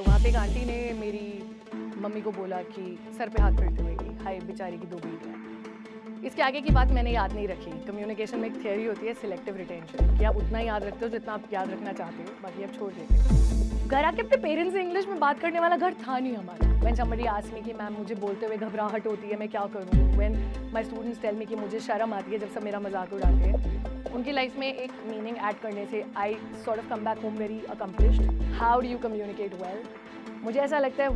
तो वहाँ पे एक आंटी ने मेरी मम्मी को बोला कि सर पे हाथ फेरते हुए कि हाय बेचारी की 2 बेटियाँ हैं। इसके आगे की बात मैंने याद नहीं रखी। कम्युनिकेशन में एक थियरी होती है सिलेक्टिव रिटेंशन कि आप उतना ही याद रखते हो जितना आप याद रखना चाहते हो, बाकी आप छोड़ देते हो। घर आके अपने पेरेंट्स से इंग्लिश में बात करने वाला घर था नहीं हमारा। When somebody asks me कि मैम मुझे बोलते हुए घबराहट होती है, मैं क्या करूँ? When my students tell me कि मुझे शर्म आती है जब सब मेरा मजाक उड़ाते हैं, उनकी लाइफ में एक मीनिंग ऐड करने से I sort of come back home very accomplished. How do you communicate well? मुझे ऐसा लगता है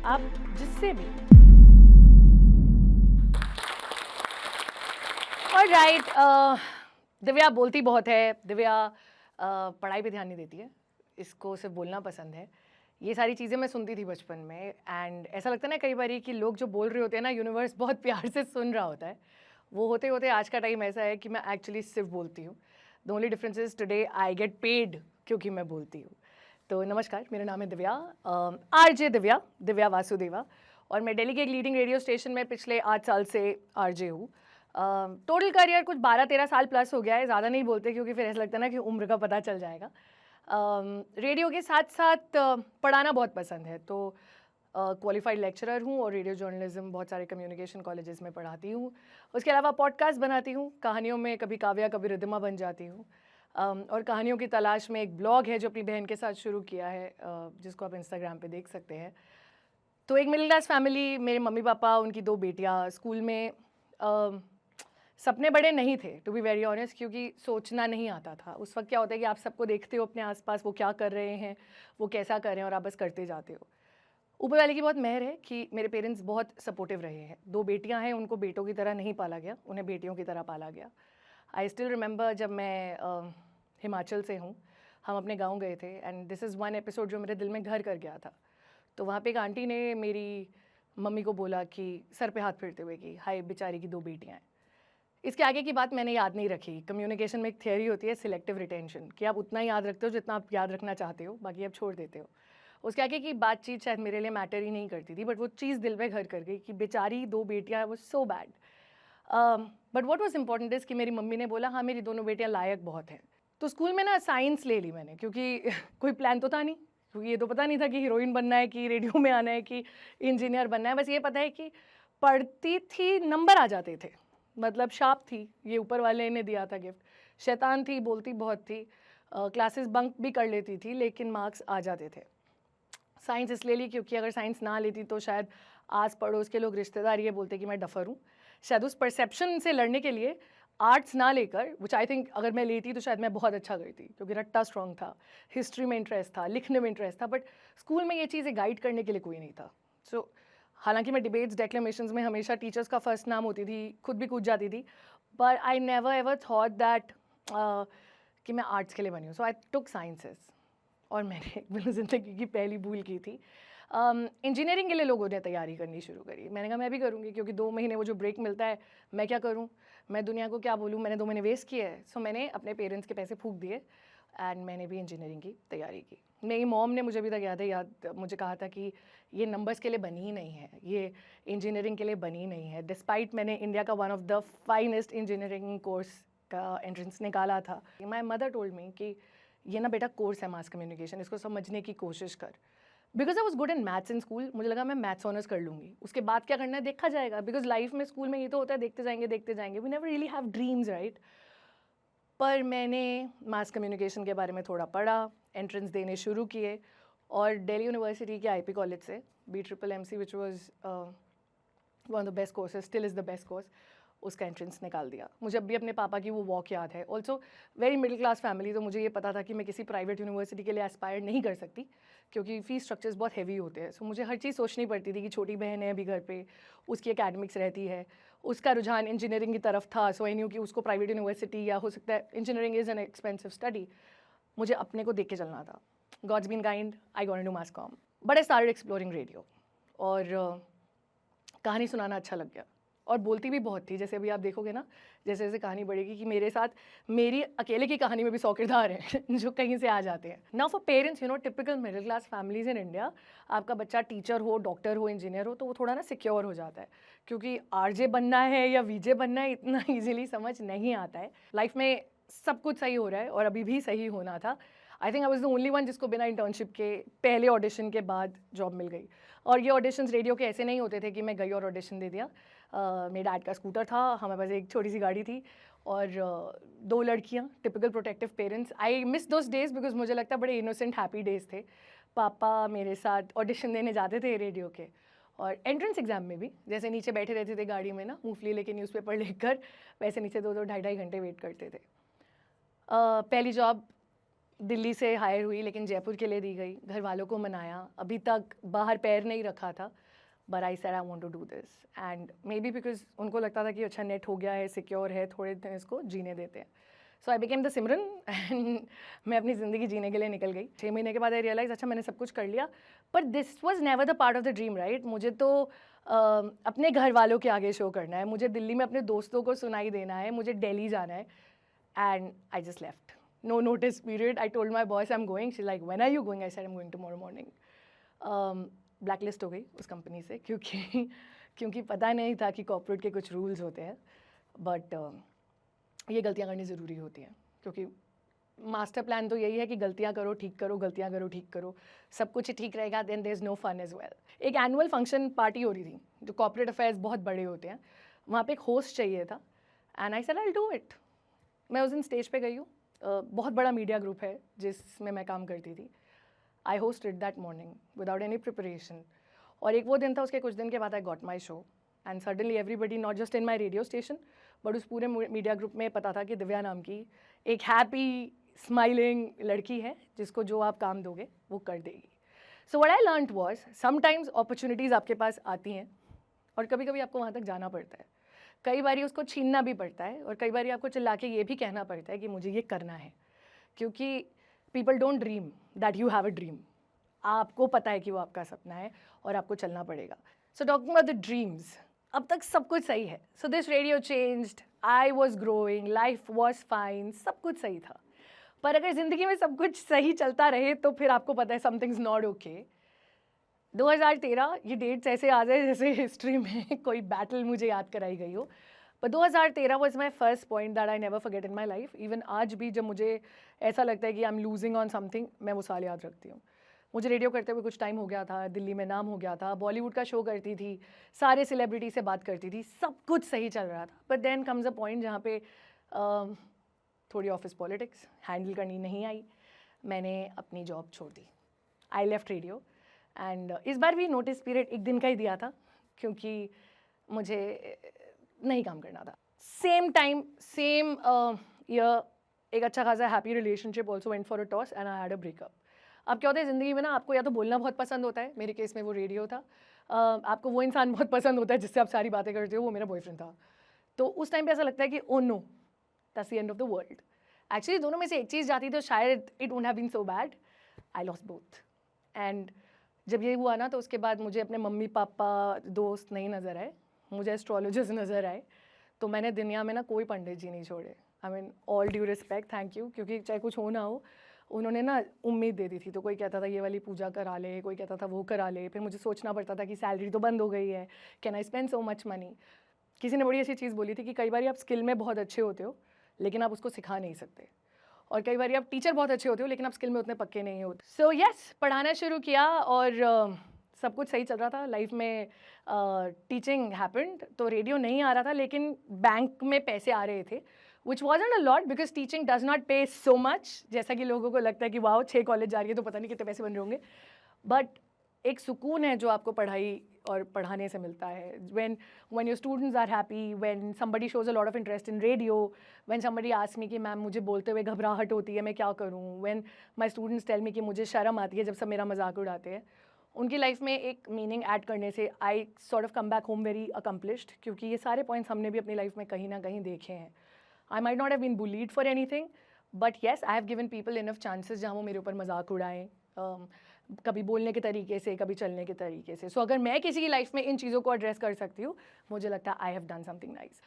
आप जिससे भी ऑलराइट दिव्या बोलती बहुत है, दिव्या पढ़ाई पे ध्यान नहीं देती है, इसको सिर्फ बोलना पसंद है। ये सारी चीज़ें मैं सुनती थी बचपन में एंड ऐसा लगता है ना कई बार कि लोग जो बोल रहे होते हैं ना यूनिवर्स बहुत प्यार से सुन रहा होता है। वो होते होते आज का टाइम ऐसा है कि मैं एक्चुअली सिर्फ बोलती हूँ। The only difference is today I get paid क्योंकि मैं बोलती हूँ। तो नमस्कार, मेरा नाम है दिव्या, आरजे दिव्या, दिव्या वासुदेवा, और मैं दिल्ली के एक लीडिंग रेडियो स्टेशन में पिछले 8 साल से आरजे हूँ। टोटल करियर कुछ 12-13 साल प्लस हो गया है, ज़्यादा नहीं बोलते क्योंकि फिर ऐसा लगता है ना कि उम्र का पता चल जाएगा। रेडियो के साथ साथ पढ़ाना बहुत पसंद है, तो क्वालिफाइड लेक्चरर हूँ और रेडियो जर्नलिज्म बहुत सारे कम्युनिकेशन कॉलेजेस में पढ़ाती हूँ। उसके अलावा पॉडकास्ट बनाती हूँ, कहानियों में कभी काव्या कभी रिद्धिमा बन जाती हूँ, और कहानियों की तलाश में एक ब्लॉग है जो अपनी बहन के साथ शुरू किया है, जिसको आप इंस्टाग्राम पे देख सकते हैं। तो एक मिडिल क्लास फैमिली, मेरे मम्मी पापा, उनकी 2 बेटियाँ, स्कूल में सपने बड़े नहीं थे टू बी वेरी ऑनेस्ट, क्योंकि सोचना नहीं आता था। उस वक्त क्या होता है कि आप सबको देखते हो अपने आसपास, वो क्या कर रहे हैं, वो कैसा कर रहे हैं, और आप बस करते जाते हो। ऊपर वाले की बहुत मेहर है कि मेरे पेरेंट्स बहुत सपोर्टिव रहे हैं। 2 बेटियां हैं, उनको बेटों की तरह नहीं पाला गया, उन्हें बेटियों की तरह पाला गया। आई स्टिल रिमेंबर जब मैं हिमाचल से हूँ, हम अपने गाँव गए थे and this is one episode जो मेरे दिल में घर कर गया था। तो वहाँ पे एक आंटी ने मेरी मम्मी को बोला कि सर पे हाथ फेरते हुए कि हाय बेचारी की 2 बेटियाँ हैं। इसके आगे की बात मैंने याद नहीं रखी। कम्युनिकेशन में एक थियरी होती है सिलेक्टिव रिटेंशन कि आप उतना ही याद रखते हो जितना आप याद रखना चाहते हो, बाकी आप छोड़ देते हो। उसके आगे की बातचीत शायद मेरे लिए मैटर ही नहीं करती थी, बट वो चीज़ दिल में घर कर गई कि बेचारी 2 बेटियाँ, वो so bad. But what was important is कि मेरी मम्मी ने बोला हाँ मेरी दोनों बेटियाँ लायक बहुत हैं। तो स्कूल में ना साइंस ले ली मैंने, क्योंकि कोई प्लान तो था नहीं, क्योंकि ये तो पता नहीं था कि हीरोइन बनना है, कि रेडियो में आना है, कि इंजीनियर बनना है। बस ये पता है कि पढ़ती थी, नंबर आ जाते थे, मतलब शार्प थी, ये ऊपर वाले ने दिया था गिफ्ट। शैतान थी, बोलती बहुत थी, क्लासेस बंक भी कर लेती थी, लेकिन मार्क्स आ जाते थे। साइंस इसलिए ली क्योंकि अगर साइंस ना लेती तो शायद आस पड़ोस के लोग, रिश्तेदार ये बोलते कि मैं डफर हूँ। शायद उस परसेप्शन से लड़ने के लिए आर्ट्स ना लेकर, विच आई थिंक अगर मैं लेती तो शायद मैं बहुत अच्छा करती, क्योंकि रट्टा स्ट्रॉन्ग था, हिस्ट्री में इंटरेस्ट था, लिखने में इंटरेस्ट था, बट स्कूल में ये चीज़ें गाइड करने के लिए कोई नहीं था। सो हालांकि मैं डिबेट्स, डेक्लेमेशंस में हमेशा टीचर्स का फर्स्ट नाम होती थी, खुद भी कूद जाती थी, but I never ever thought that कि मैं आर्ट्स के लिए बनी हूँ। सो आई टुक साइंसेस, और मैंने मेरी ज़िंदगी की पहली भूल की थी। इंजीनियरिंग के लिए लोगों ने तैयारी करनी शुरू करी। मैंने कहा मैं भी करूँगी, क्योंकि 2 महीने वो जो ब्रेक मिलता है, मैं क्या करूँ, मैं दुनिया को क्या बोलूँ, मैंने 2 महीने वेस्ट किए हैं। सो मैंने अपने पेरेंट्स के पैसे फूँक दिए एंड मैंने भी इंजीनियरिंग की तैयारी की। मेरी मॉम ने, मुझे अभी तक याद है, मुझे कहा था कि ये नंबर्स के लिए बनी ही नहीं है, ये इंजीनियरिंग के लिए बनी ही नहीं है। डिस्पाइट मैंने इंडिया का one of the finest engineering course का एंट्रेंस निकाला था। माई मदर टोल्ड मी कि ये ना बेटा कोर्स है मास कम्युनिकेशन, इसको समझने की कोशिश कर। Because I was good in maths in school, मुझे लगा मैं मैथ्स ऑनर्स कर लूँगी, उसके बाद क्या करना है देखा जाएगा। बिकॉज लाइफ में, स्कूल में ये तो होता है देखते जाएंगे, we never really have dreams, right. पर मैंने मास कम्युनिकेशन के बारे में थोड़ा पढ़ा, एंट्रेंस देने शुरू किए, और दिल्ली यूनिवर्सिटी के आईपी कॉलेज से BMMC, which was one of the best courses, still is the best course, उसका एंट्रेंस निकाल दिया। मुझे अब भी अपने पापा की वो वॉक याद है। Also very middle class family, तो मुझे ये पता था कि मैं किसी प्राइवेट यूनिवर्सिटी के लिए एस्पायर नहीं कर सकती, क्योंकि फ़ीस स्ट्रक्चर्स बहुत हैवी होते हैं। सो मुझे हर चीज़ सोचनी पड़ती थी कि छोटी बहन है अभी घर पे, उसकी एकेडमिक्स रहती है, उसका रुझान इंजीनियरिंग की तरफ था, सो आई न्यू कि उसको प्राइवेट यूनिवर्सिटी, या हो सकता है engineering is an expensive study, मुझे अपने को देख के चलना था। God's been kind, I got into mass comm, but I started exploring radio, और कहानी सुनाना अच्छा लग गया, और बोलती भी बहुत थी। जैसे अभी आप देखोगे ना, जैसे जैसे कहानी बढ़ेगी, कि मेरे साथ मेरी अकेले की कहानी में भी 100 किरदार हैं जो कहीं से आ जाते हैं। Now for parents, typical middle class families in India, आपका बच्चा टीचर हो, डॉक्टर हो, इंजीनियर हो, तो वो थोड़ा ना सिक्योर हो जाता है, क्योंकि आरजे बनना है या वीजे बनना है इतना ईजिली समझ नहीं आता है। लाइफ में सब कुछ सही हो रहा है, और अभी भी सही होना था। I think I was the only one जिसको बिना इंटर्नशिप के पहले ऑडिशन के बाद जॉब मिल गई। और ये ऑडिशंस रेडियो के ऐसे नहीं होते थे कि मैं गई और ऑडिशन दे दिया। मेरे डैड का स्कूटर था, हमारे पास एक छोटी सी गाड़ी थी और 2 लड़कियाँ, typical protective parents. I miss those days because मुझे लगता है बड़े इनोसेंट हैप्पी डेज थे। पापा मेरे साथ ऑडिशन देने जाते थे रेडियो के, और एंट्रेंस एग्जाम में भी जैसे नीचे बैठे रहते थे गाड़ी में ना, मूंगफली लेके न्यूज़पेपर लेकर, वैसे नीचे 2-2 ढाई-ढाई घंटे वेट करते थे। पहली जॉब दिल्ली से हायर हुई लेकिन जयपुर के लिए दी गई, घर वालों को मनाया, अभी तक बाहर पैर नहीं रखा था, but I said I want to do this. And maybe because उनको लगता था कि अच्छा नेट हो गया है, सिक्योर है, थोड़े दिन इसको जीने देते हैं। So I became the Simran and मैं अपनी ज़िंदगी जीने के लिए निकल गई। 6 महीने के बाद आई रियलाइज़ अच्छा मैंने सब कुछ कर लिया, but this was never the part of the dream, right. मुझे तो अपने घर वालों के आगे शो करना है, मुझे दिल्ली में अपने दोस्तों को सुनाई देना है, मुझे दिल्ली जाना है। And I just left, no notice period. I told my boss I'm going. She's like, when are you going? I said I'm going tomorrow morning. Blacklist हो गई उस कंपनी से क्योंकि पता नहीं था कि कॉर्पोरेट के कुछ रूल्स होते हैं, बट ये गलतियाँ करनी ज़रूरी होती हैं, क्योंकि मास्टर प्लान तो यही है कि गलतियाँ करो ठीक करो, गलतियाँ करो ठीक करो, सब कुछ ठीक रहेगा, then there is no fun as well. एक एनुअल फंक्शन पार्टी हो रही थी, जो कॉर्पोरेट अफेयर्स बहुत बड़े होते हैं, वहाँ पे एक होस्ट चाहिए था, and I said I will do it. मैं उस दिन स्टेज पे गई हूँ, बहुत बड़ा मीडिया ग्रुप है जिसमें मैं काम करती थी। आई hosted that morning without any preparation, और एक वो दिन था, उसके कुछ दिन के बाद I got my show, and suddenly everybody, not just in my radio station, but उस पूरे मीडिया ग्रुप में पता था कि दिव्या नाम की एक हैप्पी स्माइलिंग लड़की है जिसको जो आप काम दोगे वो कर देगी। So what I learned was, sometimes opportunities आपके पास आती हैं और कभी कभी आपको वहाँ तक जाना पड़ता है, कई बारी उसको छीनना भी पड़ता है, और कई बारी आपको चिल्ला के ये भी कहना पड़ता है कि मुझे ये करना है, क्योंकि people don't dream that you have a dream. आपको पता है कि वो आपका सपना है और आपको चलना पड़ेगा। So talking about the dreams, अब तक सब कुछ सही है। So this radio changed, I was growing, life was fine, सब कुछ सही था। पर अगर ज़िंदगी में सब कुछ सही चलता रहे तो फिर आपको पता है समथिंग्स नॉट ओके। 2013, ये डेट्स ऐसे आ जाए जैसे हिस्ट्री में कोई बैटल मुझे याद कराई गई हो, पर 2013 was my first point that I never forget in my life. Even आज भी जब मुझे ऐसा लगता है कि I am losing on something, मैं वो साल याद रखती हूँ। मुझे रेडियो करते हुए कुछ टाइम हो गया था, दिल्ली में नाम हो गया था, बॉलीवुड का शो करती थी, सारे सेलिब्रिटी से बात करती थी, सब कुछ सही चल रहा था, but then comes a point जहाँ पे थोड़ी ऑफिस पॉलिटिक्स हैंडल करनी नहीं आई, मैंने अपनी जॉब छोड़ दी, आई लेफ्ट रेडियो। एंड इस बार भी नोटिस पीरियड एक दिन का ही दिया था, क्योंकि मुझे नहीं काम करना था। सेम टाइम सेम ईयर एक अच्छा खासा happy relationship also went for a toss and I had a breakup. अब क्या होता है ज़िंदगी में ना, आपको या तो बोलना बहुत पसंद होता है, मेरे केस में वो रेडियो था, आपको वो इंसान बहुत पसंद होता है जिससे आप सारी बातें करते हो, वो मेरा बॉयफ्रेंड था। तो उस टाइम पे ऐसा लगता है कि oh no, that's the end of the world. Actually दोनों में से एक चीज़ जाती तो शायद it wouldn't have been so bad. I lost both. And जब ये हुआ ना, तो उसके बाद मुझे अपने मम्मी पापा दोस्त नहीं नज़र आए, मुझे एस्ट्रोलॉजर्स नज़र आए, तो मैंने दुनिया में ना कोई पंडित जी नहीं छोड़े। I mean all due respect, thank you, क्योंकि चाहे कुछ हो ना हो, उन्होंने ना उम्मीद दे दी थी। तो कोई कहता था ये वाली पूजा करा ले, कोई कहता था वो करा ले, फिर मुझे सोचना पड़ता था कि सैलरी तो बंद हो गई है, can I spend so much money. किसी ने बड़ी अच्छी चीज़ बोली थी कि कई बार आप स्किल में बहुत अच्छे होते हो लेकिन आप उसको सिखा नहीं सकते, और कई बार आप टीचर बहुत अच्छे होते हो लेकिन आप स्किल में उतने पक्के नहीं होते। सो यस, पढ़ाना शुरू किया और सब कुछ सही चल रहा था लाइफ में। टीचिंग हैपेंड, तो रेडियो नहीं आ रहा था लेकिन बैंक में पैसे आ रहे थे, which wasn't a lot because teaching does not pay so much, जैसा कि लोगों को लगता है कि वाओ 6 कॉलेज जा रही है तो पता नहीं कितने पैसे बन रहे होंगे, बट एक सुकून है जो आपको पढ़ाई और पढ़ाने से मिलता है। when your students are happy, when somebody shows a lot of interest in radio, when somebody asks me कि मैम मुझे बोलते हुए घबराहट होती है, मैं क्या करूँ, when my students tell me कि मुझे शर्म आती है जब सब मेरा मजाक उड़ाते हैं, उनकी लाइफ में एक मीनिंग ऐड करने से I sort of come back home very accomplished, क्योंकि ये सारे पॉइंट्स हमने भी अपनी लाइफ में कहीं ना कहीं देखे हैं। I might not have been bullied for anything, but yes I have given people enough chances जहाँ वो मेरे ऊपर मजाक उड़ाएं, कभी बोलने के तरीके से, कभी चलने के तरीके से। सो अगर मैं किसी की लाइफ में इन चीज़ों को एड्रेस कर सकती हूँ, मुझे लगता है I have done something nice.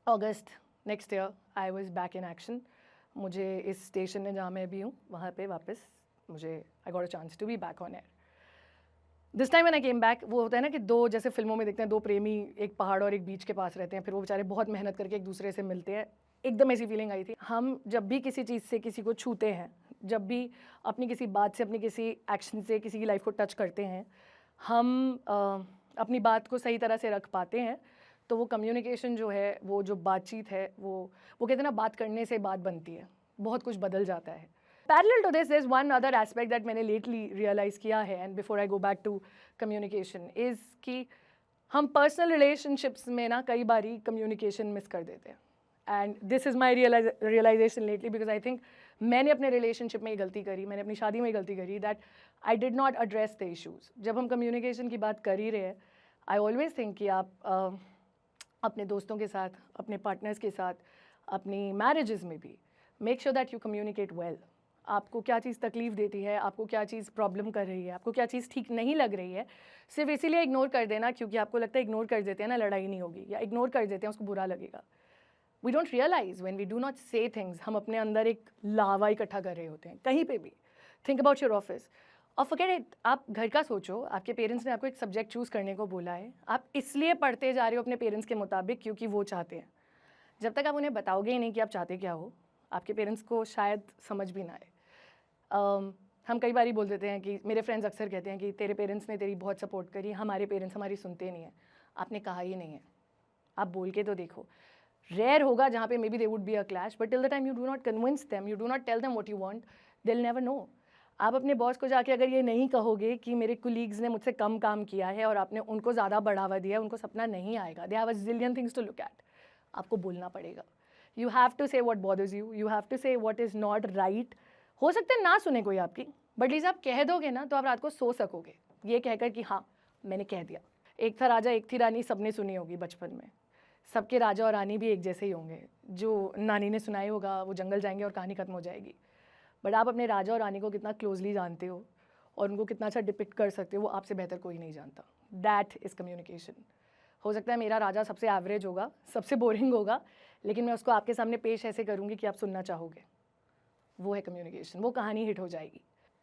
August next year I was back in action. मुझे इस स्टेशन में जहाँ मैं भी हूँ वहाँ पे वापस मुझे I got a chance to be back on air. This time when I came back, वो होता है ना कि दो, जैसे फिल्मों में देखते हैं, दो प्रेमी एक पहाड़ और एक बीच के पास रहते हैं, फिर वो बेचारे बहुत मेहनत करके एक दूसरे से मिलते हैं, एकदम ऐसी फीलिंग आई थी। हम जब भी किसी चीज़ से किसी को छूते हैं जब भी अपनी किसी बात से, अपनी किसी एक्शन से किसी की लाइफ को टच करते हैं, हम अपनी बात को सही तरह से रख पाते हैं, तो वो कम्युनिकेशन जो है, वो जो बातचीत है, वो कहते हैं ना, बात करने से बात बनती है, बहुत कुछ बदल जाता है. Parallel to this there is one other aspect that मैंने लेटली रियलाइज़ किया है, and before I go back to communication, is कि हम पर्सनल रिलेशनशिप्स में ना कई बारी कम्युनिकेशन मिस कर देते हैं. And this is my realisation lately, because I think मैंने अपने रिलेशनशिप में ये गलती करी, मैंने अपनी शादी में ये गलती करी, that I did not address the issues. जब हम कम्युनिकेशन की बात कर ही रहे हैं, आई ऑलवेज थिंक कि आप अपने दोस्तों के साथ, अपने पार्टनर्स के साथ, अपनी मैरिजेस में भी make sure that you communicate well. आपको क्या चीज़ तकलीफ़ देती है, आपको क्या चीज़ प्रॉब्लम कर रही है, आपको क्या चीज़ ठीक नहीं लग रही है, सिर्फ इसीलिए इग्नोर कर देना क्योंकि आपको लगता है इग्नोर कर देते हैं ना लड़ाई नहीं होगी, या इग्नोर कर देते हैं उसको बुरा लगेगा. We don't realise when we do not say things, हम अपने अंदर एक लावा इकट्ठा कर रहे होते हैं कहीं पे भी. थिंक अबाउट योर ऑफिस और फॉरगेट इट. आप घर का सोचो, आपके पेरेंट्स ने आपको एक सब्जेक्ट चूज़ करने को बोला है, आप इसलिए पढ़ते जा रहे हो अपने पेरेंट्स के मुताबिक क्योंकि वो चाहते हैं. जब तक आप उन्हें बताओगे ही नहीं कि आप चाहते क्या हो, आपके पेरेंट्स को शायद समझ भी ना आए. हम कई बार बोल देते हैं कि मेरे फ्रेंड्स अक्सर कहते हैं कि तेरे पेरेंट्स ने तेरी बहुत सपोर्ट करी, हमारे पेरेंट्स हमारी सुनते नहीं हैं. आपने कहा ही नहीं है, आप बोल के तो देखो. रेयर होगा जहाँ पे maybe they would be a clash, but till the time you do not convince them, you do not tell them what you want, they will never know. आप अपने बॉस को जाके अगर ये नहीं कहोगे कि मेरे कुलीग्स ने मुझसे कम काम किया है और आपने उनको ज़्यादा बढ़ावा दिया, उनको सपना नहीं आएगा. They have a zillion things to look at. आपको बोलना पड़ेगा. You have to say what bothers you, you have to say what is not right. हो सकता है ना सुने कोई आपकी, बट लीज आप कह दोगे ना तो आप रात को सो सकोगे ये कहकर कि हाँ मैंने कह दिया. एक था राजा एक थी रानी, सबने सुनी होगी बचपन में. सबके राजा और रानी भी एक जैसे ही होंगे. जो नानी ने सुनाई होगा वो जंगल जाएंगे और कहानी खत्म हो जाएगी. बट आप अपने राजा और रानी को कितना क्लोजली जानते हो और उनको कितना अच्छा डिपिक्ट कर सकते हो, वो आपसे बेहतर कोई नहीं जानता. That is communication. हो सकता है मेरा राजा सबसे एवरेज होगा, सबसे बोरिंग होगा, लेकिन मैं उसको आपके सामने पेश ऐसे करूँगी कि आप सुनना चाहोगे. वो है कम्युनिकेशन, वो कहानी हिट हो जाएगी.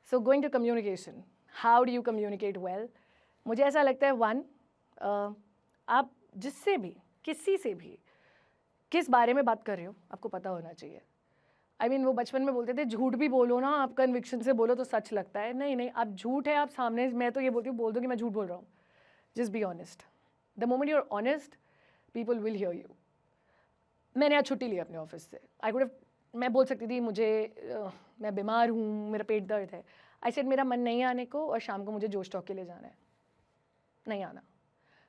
So going to communication, how do you communicate well. मुझे ऐसा लगता है वन, आप जिससे भी, किसी से भी, किस बारे में बात कर रहे हो आपको पता होना चाहिए. आई मीन वो बचपन में बोलते थे झूठ भी बोलो ना, आप कन्विक्शन से बोलो तो सच लगता है. नहीं नहीं, आप झूठ है, आप सामने, मैं तो ये बोलती हूँ बोल दो कि मैं झूठ बोल रहा हूँ. Just be honest. The moment you are honest, people will hear you. मैंने आज छुट्टी ली अपने ऑफिस से. आई कुड हैव, मैं बोल सकती थी मुझे मैं बीमार हूँ, मेरा पेट दर्द है. आई सेड मेरा मन नहीं आने को और शाम को मुझे जोश टॉक के लिए जाना है, नहीं आना.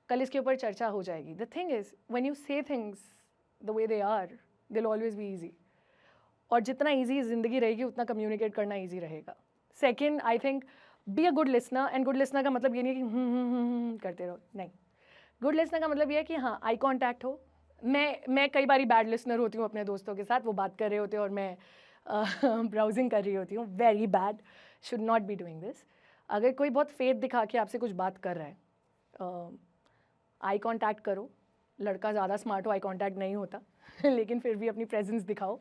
कल इसके ऊपर चर्चा हो जाएगी. The thing is when you say things the way they are, they will always be easy. और जितना ईजी ज़िंदगी रहेगी उतना कम्युनिकेट करना ईजी रहेगा. Second, I think be a good listener. And good listener का मतलब ये नहीं है कि करते रहो, नहीं. गुड लिसनर का मतलब ये है कि हाँ आई कॉन्टैक्ट हो. मैं कई बारी बैड लिसनर होती हूँ अपने दोस्तों के साथ. वो बात कर रहे होते हैं और मैं ब्राउजिंग कर रही होती हूँ. Very bad, should not be doing this. अगर कोई बहुत फेथ दिखा के आपसे कुछ बात कर रहा है, आई कॉन्टैक्ट करो. लड़का ज़्यादा स्मार्ट हो आई कॉन्टैक्ट नहीं होता लेकिन फिर भी अपनी प्रेजेंस दिखाओ.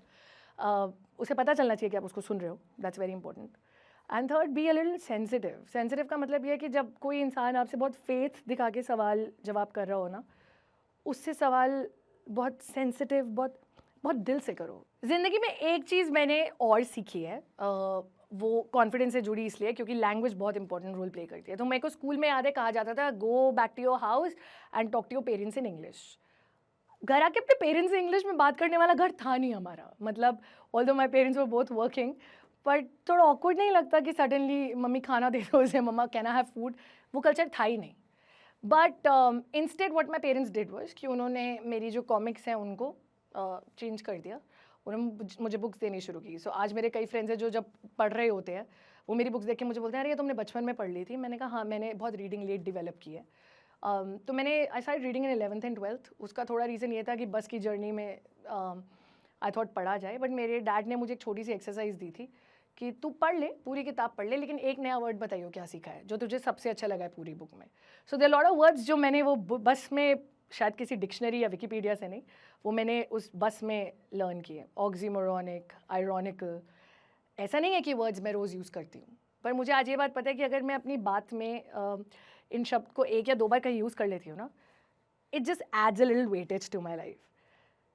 उसे पता चलना चाहिए कि आप उसको सुन रहे हो. That's very important. And third, be a little sensitive. Sensitive का मतलब ये है कि जब कोई इंसान आपसे बहुत फेथ दिखा के सवाल जवाब कर रहा हो ना, उससे सवाल बहुत सेंसिटिव, बहुत बहुत दिल से करो. ज़िंदगी में एक चीज़ मैंने और सीखी है, वो कॉन्फिडेंस से जुड़ी इसलिए क्योंकि लैंग्वेज बहुत इंपॉर्टेंट रोल प्ले करती है. तो मेरे को स्कूल में याद है कहा जाता था go back to your house and talk to your parents in English. घर आके अपने पेरेंट्स से इंग्लिश में बात करने वाला घर था नहीं हमारा. मतलब although my parents were both working, but थोड़ा ऑकवर्ड नहीं लगता कि सडनली मम्मी खाना दे दो उसे, मम्मा कैन आई हैव फूड, वो कल्चर था ही नहीं. But instead what my parents did was कि उन्होंने मेरी जो कॉमिक्स हैं उनको चेंज कर दिया. उन्होंने मुझे बुक्स देनी शुरू की. सो आज मेरे कई फ्रेंड्स हैं जो जब पढ़ रहे होते हैं वो मेरी बुक्स देख के मुझे बोलते हैं अरे ये तुमने बचपन में पढ़ ली थी. मैंने कहा हाँ मैंने बहुत रीडिंग लेट डेवलप की है. तो मैंने I start reading in 11th and 12th. उसका थोड़ा रीज़न ये था कि बस की जर्नी में आई थॉट पढ़ा जाए. बट मेरे डैड ने मुझे एक छोटी सी एक्सरसाइज दी थी कि तू पढ़ ले, पूरी किताब पढ़ ले, लेकिन एक नया वर्ड बताइयो क्या सीखा है जो तुझे सबसे अच्छा लगा है पूरी बुक में. So there lot of words जो मैंने वो बस में, शायद किसी डिक्शनरी या विकीपीडिया से नहीं, वो मैंने उस बस में लर्न किए. Oxymoronic, ironical. ऐसा नहीं है कि वर्ड्स मैं रोज़ यूज़ करती हूँ, पर मुझे आज ये बात पता है कि अगर मैं अपनी बात में इन शब्द को एक या दो बार कहीं यूज़ कर लेती हूँ ना, it just adds a little weightage to my life.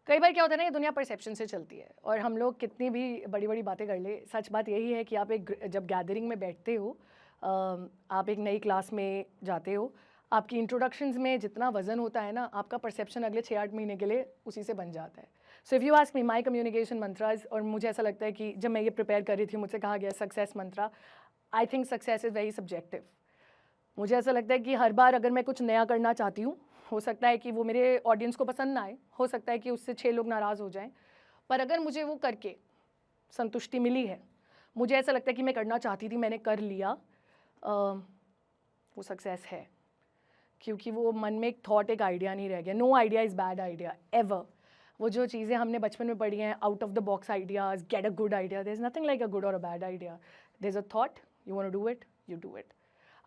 कई बार क्या होता है ना, ये दुनिया परसेप्शन से चलती है और हम लोग कितनी भी बड़ी बड़ी बातें कर ले, सच बात यही है कि आप एक जब गैदरिंग में बैठते हो, आप एक नई क्लास में जाते हो, आपकी इंट्रोडक्शंस में जितना वजन होता है ना, आपका परसेप्शन अगले 6-8 महीने के लिए उसी से बन जाता है. So if you ask me my communication mantras, और मुझे ऐसा लगता है कि जब मैं ये प्रिपेयर कर रही थी मुझसे कहा गया success Mantra, I think success is very subjective. मुझे ऐसा लगता है कि हर बार अगर मैं कुछ नया करना चाहती हूँ, हो सकता है कि वो मेरे ऑडियंस को पसंद ना आए, हो सकता है कि उससे 6 लोग नाराज़ हो जाएं, पर अगर मुझे वो करके संतुष्टि मिली है, मुझे ऐसा लगता है कि मैं करना चाहती थी, मैंने कर लिया, वो सक्सेस है. क्योंकि वो मन में एक थॉट, एक आइडिया नहीं रह गया. No idea is bad idea ever. वो जो चीज़ें हमने बचपन में पढ़ी हैं, out of the box ideas, get a good idea, there is nothing like a good और a bad idea. There is a thought, you want to do it, you do it.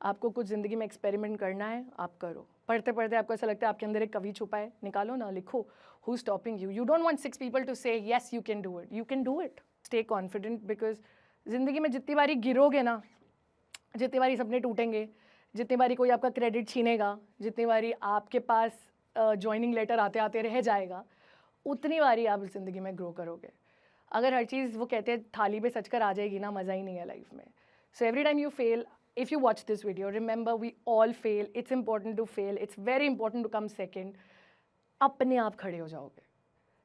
आपको कुछ ज़िंदगी में एक्सपेरिमेंट करना है, आप करो. पढ़ते पढ़ते आपको ऐसा लगता है आपके अंदर एक कवि छुपा है, निकालो ना, लिखो. Who stopping you? You don't want 6 people to say yes you can do it. You can do it. Stay confident, because ज़िंदगी में जितनी बारी गिरोगे ना, जितनी बारी सपने टूटेंगे, जितनी बारी कोई आपका क्रेडिट छीनेगा, जितनी बारी आपके पास जॉइनिंग लेटर आते आते रह जाएगा, उतनी बारी आप ज़िंदगी में ग्रो करोगे. अगर हर चीज़ वो कहते हैं थाली पे सच कर आ जाएगी ना, मज़ा ही नहीं है लाइफ में. So every time you fail, if you watch this video, remember we all fail. It's important to fail. It's very important to come second. अपने आप खड़े हो जाओगे.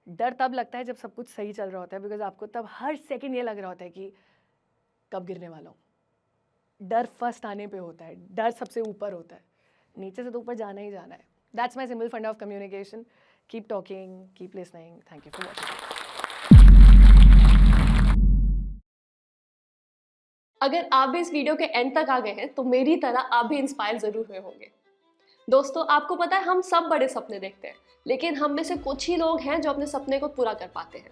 डर तब लगता है जब सब कुछ सही चल रहा होता है, बिकॉज आपको तब हर सेकंड ये लग रहा होता है कि कब गिरने वाला हूँ. डर फर्स्ट आने पे होता है, डर सबसे ऊपर होता है, नीचे से तो ऊपर जाना ही जाना है. That's my simple fund of communication. Keep talking, keep listening. Thank you for watching. अगर आप भी इस वीडियो के एंड तक आ गए हैं तो मेरी तरह आप भी इंस्पायर जरूर हुए होंगे. दोस्तों, आपको पता है हम सब बड़े सपने देखते हैं, लेकिन हम में से कुछ ही लोग हैं जो अपने सपने को पूरा कर पाते हैं.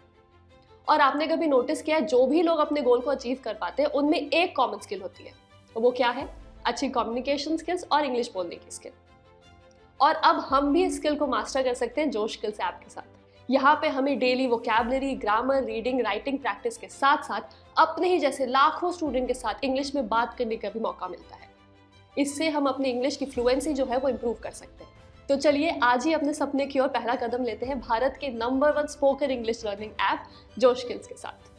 और आपने कभी नोटिस किया है, जो भी लोग अपने गोल को अचीव कर पाते हैं उनमें एक कॉमन स्किल होती है. वो क्या है? अच्छी कम्युनिकेशन स्किल्स और इंग्लिश बोलने की स्किल. और अब हम भी इस स्किल को मास्टर कर सकते हैं जोश स्किल्स ऐप के साथ. यहाँ पे हमें daily vocabulary, grammar, reading, writing practice के साथ साथ अपने ही जैसे लाखों स्टूडेंट के साथ इंग्लिश में बात करने का भी मौका मिलता है. इससे हम अपनी इंग्लिश की फ्लुएंसी जो है वो इम्प्रूव कर सकते हैं. तो चलिए आज ही अपने सपने की ओर पहला कदम लेते हैं भारत के number 1 spoken English learning app जोश स्किल्स के साथ.